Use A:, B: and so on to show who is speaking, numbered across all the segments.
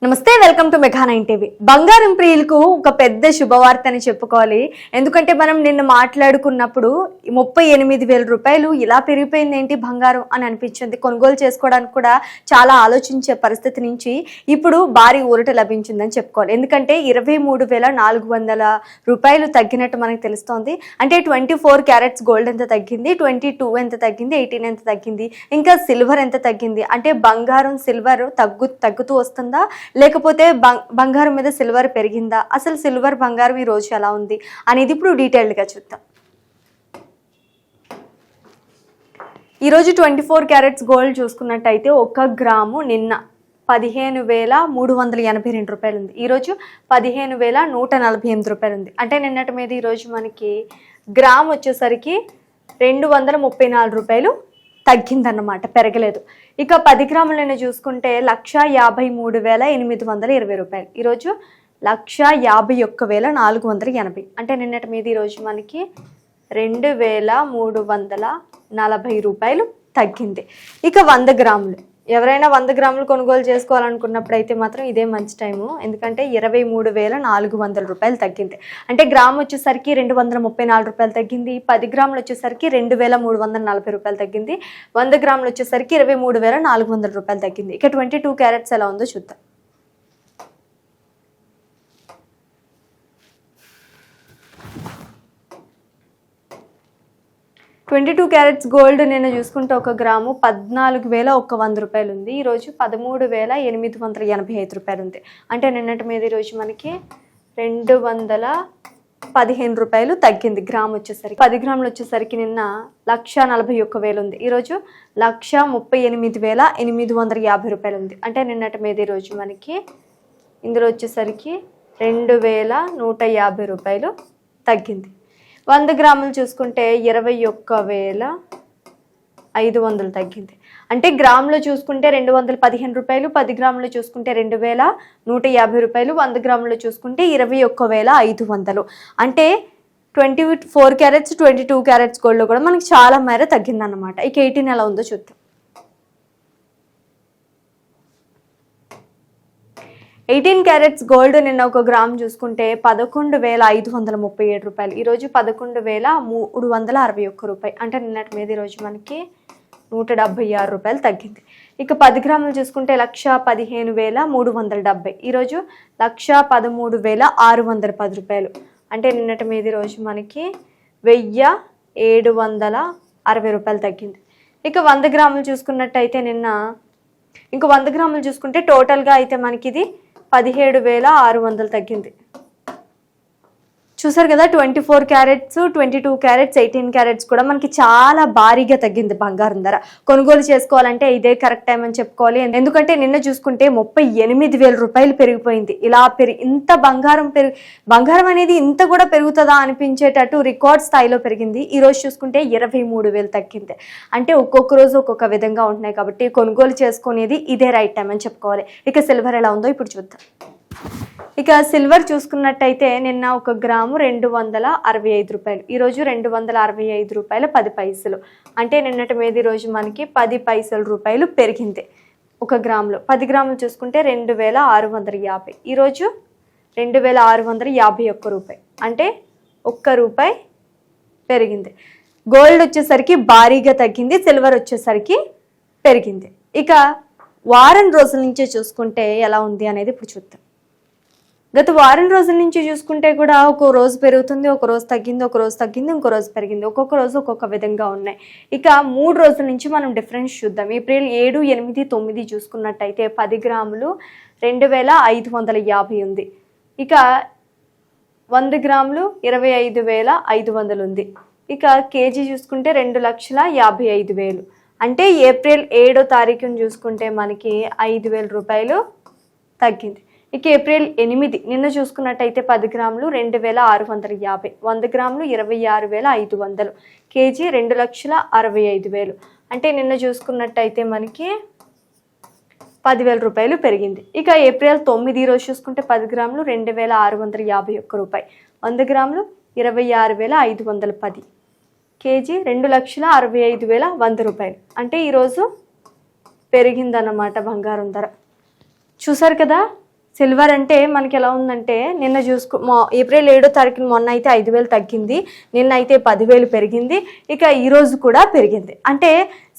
A: నమస్తే, welcome to mega 9 TV. బంగారం ప్రియులకు ఒక పెద్ద శుభవార్త అని చెప్పుకోవాలి. ఎందుకంటే మనం నిన్న మాట్లాడుకున్నప్పుడు 38,000 రూపాయలు ఇలా పెరిగిపోయింది ఏంటి బంగారం అని అనిపించింది. కొనుగోలు చేసుకోవడానికి కూడా చాలా ఆలోచించే పరిస్థితి నుంచి ఇప్పుడు భారీ ఊరట లభించిందని చెప్పుకోవాలి. ఎందుకంటే 23,400 రూపాయలు తగ్గినట్టు మనకు తెలుస్తోంది. అంటే 24 క్యారెట్స్ గోల్డ్ ఎంత తగ్గింది, 22 ఎంత తగ్గింది, 18 ఎంత తగ్గింది, ఇంకా సిల్వర్ ఎంత తగ్గింది, అంటే బంగారం సిల్వర్ తగ్గుతూ వస్తుందా లేకపోతే బంగారం మీద సిల్వర్ పెరిగిందా, అసలు సిల్వర్ బంగారం ఈ రోజు ఎలా ఉంది అనేది ఇప్పుడు డీటెయిల్డ్గా చూద్దాం. ఈరోజు 24 క్యారెట్స్ గోల్డ్ చూసుకున్నట్టయితే 1 గ్రాము నిన్న 15,382 రూపాయలు ఉంది. ఈరోజు 15,148 రూపాయలు ఉంది. అంటే నిన్నటి మీద ఈరోజు మనకి గ్రామ్ వచ్చేసరికి 234 రూపాయలు తగ్గిందన్నమాట, పెరగలేదు. ఇక 10 గ్రాములను చూసుకుంటే 153,820 రూపాయలు. ఈరోజు 151,480. అంటే నిన్నటి మీద ఈరోజు మనకి 2,340 రూపాయలు తగ్గింది. ఇక 100 గ్రాములు ఎవరైనా 100 గ్రాములు కొనుగోలు చేసుకోవాలనుకున్నప్పుడు అయితే మాత్రం ఇదే మంచి టైము. ఎందుకంటే 23,400 రూపాయలు తగ్గింది. అంటే గ్రామ్ వచ్చేసరికి 234 రూపాయలు తగ్గింది. 10 గ్రాములు వచ్చేసరికి 2,340 రూపాయలు తగ్గింది. 100 గ్రాములు వచ్చేసరికి 23,400 రూపాయలు తగ్గింది. ఇక 22 క్యారెట్స్ ఎలా ఉందో చూద్దాం. ట్వంటీ క్యారెట్స్ గోల్డ్ నేను చూసుకుంటే 1 గ్రాము 14,100 రూపాయలు ఉంది. ఈరోజు 13,885 రూపాయలు ఉంది. అంటే నిన్నటి మీద ఈరోజు మనకి 215 రూపాయలు తగ్గింది గ్రామ్ వచ్చేసరికి. 10 గ్రాములు వచ్చేసరికి నిన్న 1,41,000 ఉంది. ఈరోజు 1,38,850 రూపాయలు ఉంది. అంటే నిన్నటి మీద ఈరోజు మనకి ఇందులో వచ్చేసరికి 2,150 రూపాయలు తగ్గింది. 100 గ్రాములు చూసుకుంటే 21,500 తగ్గింది. అంటే గ్రాములో చూసుకుంటే 215 రూపాయలు, 10 గ్రాములు చూసుకుంటే 2,150 రూపాయలు, 100 గ్రాములు చూసుకుంటే 21,500. అంటే 24 క్యారెట్స్ 22 క్యారెట్స్ గోల్డ్లో కూడా మనకి చాలా మేర తగ్గిందన్నమాట. ఇక 18 ఎలా ఉందో చూద్దాం. 18 క్యారెట్స్ గోల్డ్ నిన్న 1 గ్రామ్ చూసుకుంటే 11,537 రూపాయలు. ఈరోజు 11,361 రూపాయలు. అంటే నిన్నటి మీద ఈరోజు మనకి 176 రూపాయలు తగ్గింది. ఇక 10 గ్రాములు చూసుకుంటే 1,15,370. ఈరోజు 1,13,610 రూపాయలు. అంటే నిన్నటి మీద ఈరోజు మనకి 1,760 రూపాయలు తగ్గింది. ఇక 100 గ్రాములు చూసుకున్నట్టయితే నిన్న 100 గ్రాములు చూసుకుంటే టోటల్గా అయితే మనకి ఇది 17,600 తగ్గింది. చూసారు కదా, 24 క్యారెట్స్ 22 క్యారెట్స్ 18 క్యారెట్స్ కూడా మనకి చాలా భారీగా తగ్గింది బంగారం ధర. కొనుగోలు చేసుకోవాలంటే ఇదే కరెక్ట్ టైం అని చెప్పుకోవాలి. ఎందుకంటే నిన్న చూసుకుంటే 38,000 రూపాయలు పెరిగిపోయింది. ఇలా ఇంత బంగారం అనేది ఇంత కూడా పెరుగుతుందా అనిపించేటట్టు రికార్డ్ స్థాయిలో పెరిగింది. ఈ రోజు చూసుకుంటే 23,000 తగ్గింది. అంటే ఒక్కొక్క రోజు ఒక్కొక్క విధంగా ఉంటున్నాయి కాబట్టి కొనుగోలు చేసుకునేది ఇదే రైట్ టైం అని చెప్పుకోవాలి. ఇక సిల్వర్ ఎలా ఉందో ఇప్పుడు చూద్దాం. ఇక సిల్వర్ చూసుకున్నట్టయితే నిన్న 1 గ్రాము 265 రూపాయలు. ఈరోజు 265 రూపాయల 10 పైసలు. అంటే నిన్నటి మీద ఈరోజు మనకి 10 పైసల రూపాయలు పెరిగింది 1 గ్రాములో. 10 గ్రాములు చూసుకుంటే 2,650. ఈరోజు 2,651 రూపాయి. అంటే 1 రూపాయి పెరిగింది. గోల్డ్ వచ్చేసరికి భారీగా తగ్గింది, సిల్వర్ వచ్చేసరికి పెరిగింది. ఇక వారం రోజుల నుంచే చూసుకుంటే ఎలా ఉంది అనేది ఇప్పుడు చూద్దాం. గత వారం రోజుల నుంచి చూసుకుంటే కూడా ఒక రోజు పెరుగుతుంది, ఒక రోజు తగ్గింది, ఒక రోజు తగ్గింది, ఇంకో రోజు పెరిగింది. ఒక్కొక్క రోజు ఒక్కొక్క విధంగా ఉన్నాయి. ఇక 3 రోజుల నుంచి మనం డిఫరెన్స్ చూద్దాం. ఏప్రిల్ 7, 8, 9 చూసుకున్నట్టయితే 10 గ్రాములు 2,550 ఉంది. ఇక 100 గ్రాములు 25,500 ఉంది. ఇక కేజీ చూసుకుంటే 2,55,000. అంటే ఏప్రిల్ 7వ తారీఖును చూసుకుంటే మనకి 5,000 రూపాయలు తగ్గింది. ఇక ఏప్రిల్ 8 నిన్న చూసుకున్నట్టయితే 10 గ్రాములు 2,650, 100 గ్రాములు 26,500, కేజీ 2,65,000. అంటే నిన్న చూసుకున్నట్టయితే మనకి 10,000 రూపాయలు పెరిగింది. ఇక ఏప్రిల్ 9 రోజు చూసుకుంటే 10 గ్రాములు 2,651 రూపాయలు, 100 గ్రాములు 26,510, కేజీ 2,65,100 రూపాయలు. అంటే ఈరోజు పెరిగిందన్నమాట బంగారం ధర. చూసారు కదా, సిల్వర్ అంటే మనకి ఎలా ఉందంటే నిన్న ఏప్రిల్ 7వ తారీఖున మొన్న అయితే 5,000 తగ్గింది, నిన్న అయితే 10,000 పెరిగింది, ఇక ఈ రోజు కూడా పెరిగింది. అంటే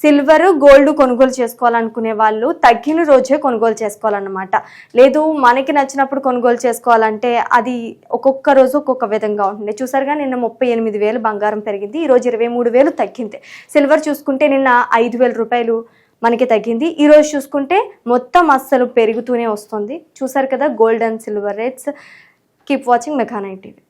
A: సిల్వర్ గోల్డ్ కొనుగోలు చేసుకోవాలనుకునే వాళ్ళు తగ్గిన రోజే కొనుగోలు చేసుకోవాలన్నమాట. లేదు మనకి నచ్చినప్పుడు కొనుగోలు చేసుకోవాలంటే అది ఒక్కొక్క రోజు ఒక్కొక్క విధంగా ఉంటుంది. చూసారుగా నిన్న 38,000 బంగారం పెరిగింది, ఈరోజు 23,000 తగ్గింది. సిల్వర్ చూసుకుంటే నిన్న 5,000 రూపాయలు మనకి తగ్గింది, ఈ రోజు చూసుకుంటే మొత్తం అస్సలు పెరుగుతూనే వస్తుంది. చూసారు కదా gold and silver rates. Keep watching mega 9 TV.